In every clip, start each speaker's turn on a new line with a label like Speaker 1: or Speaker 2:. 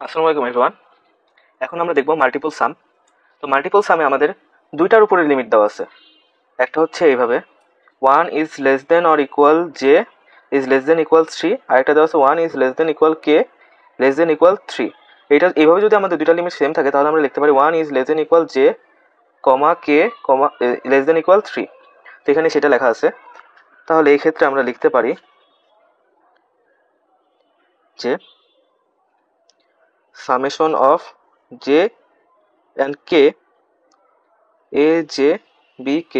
Speaker 1: আসসালামু আলাইকুম এভরিওয়ান। এখন আমরা দেখব মাল্টিপল সাম। তো মাল্টিপল সামে আমাদের দুইটার উপরে লিমিট দেওয়া আছে। একটা হচ্ছে এইভাবে 1 is less than or equal J is less than equal 3, আর একটা দেওয়া আছে 1 is less than equal k less than equal 3। এইভাবে যদি আমাদের দুইটা লিমিট সেম থাকে তাহলে আমরা লিখতে পারি 1 is less than equal J comma K comma less than equal 3। তো এখানে সেটা লেখা আছে। তাহলে এই ক্ষেত্রে আমরা লিখতে পারি যে summation of j and k a j b k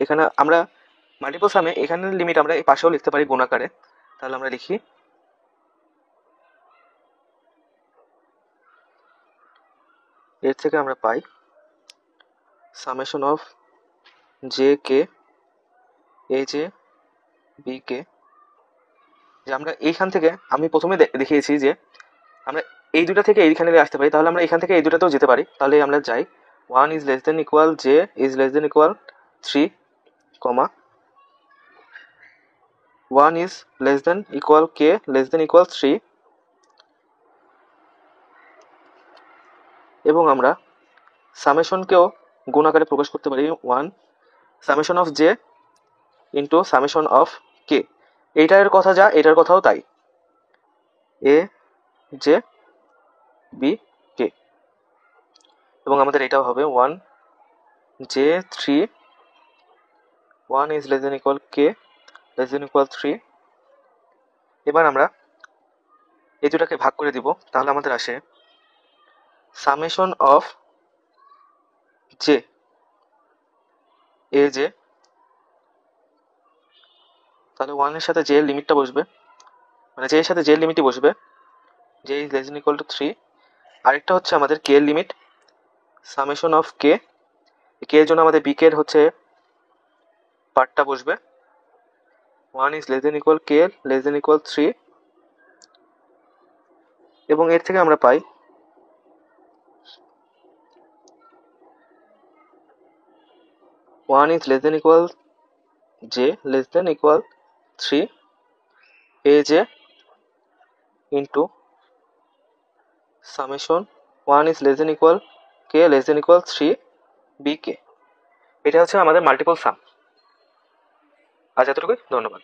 Speaker 1: এখানে আমরা মাল্টিপল সামে এখানে লিমিট আমরা এই পাশেও লিখতে পারি গুণ আকারে। তাহলে আমরা লিখি এর থেকে আমরা পাই summation of j k a j b k, যে আমরা এইখান থেকে আমি প্রথমে দেখিয়েছি যে আমরা এই দুটা থেকে এইখানে আসতে পারি, তাহলে আমরা এখান থেকে এই দুটাতেও যেতে পারি। তাহলে আমরা যাই 1 is less than equal J is less than equal 3 comma 1 is less than equal k less than equal 3, এবং আমরা সামেশনকেও গুণ আকারে প্রকাশ করতে পারি 1 summation of j into summation of k. এইটার কথা যা এটার কথাও তাই, এ জে বি কে, এবং আমাদের এটাও হবে 1 J 3 1 is less than equal k less than equal 3। এবার আমরা এই দুটাকে ভাগ করে দিব, তাহলে আমাদের আসে summation of J A J, তাহলে 1 এর সাথে জে এর লিমিটটা বসবে, মানে জে এর সাথে জে এর লিমিটই বসবে, J is less than equal to 3। আরেকটা হচ্ছে আমাদের কে এর লিমিট সামেশন অফ কে, কে এর জন্য আমাদের বি কে এর হচ্ছে পার্টটা বসবে 1 is less than equal k less than equal 3, এবং এর থেকে আমরা পাই 1 is less than equal j less than equal 3 a j into summation 1 is less than equal k less than equal 3 b k. এটা হচ্ছে আমাদের মাল্টিপল সাম। আজ এতটুকুই, ধন্যবাদ।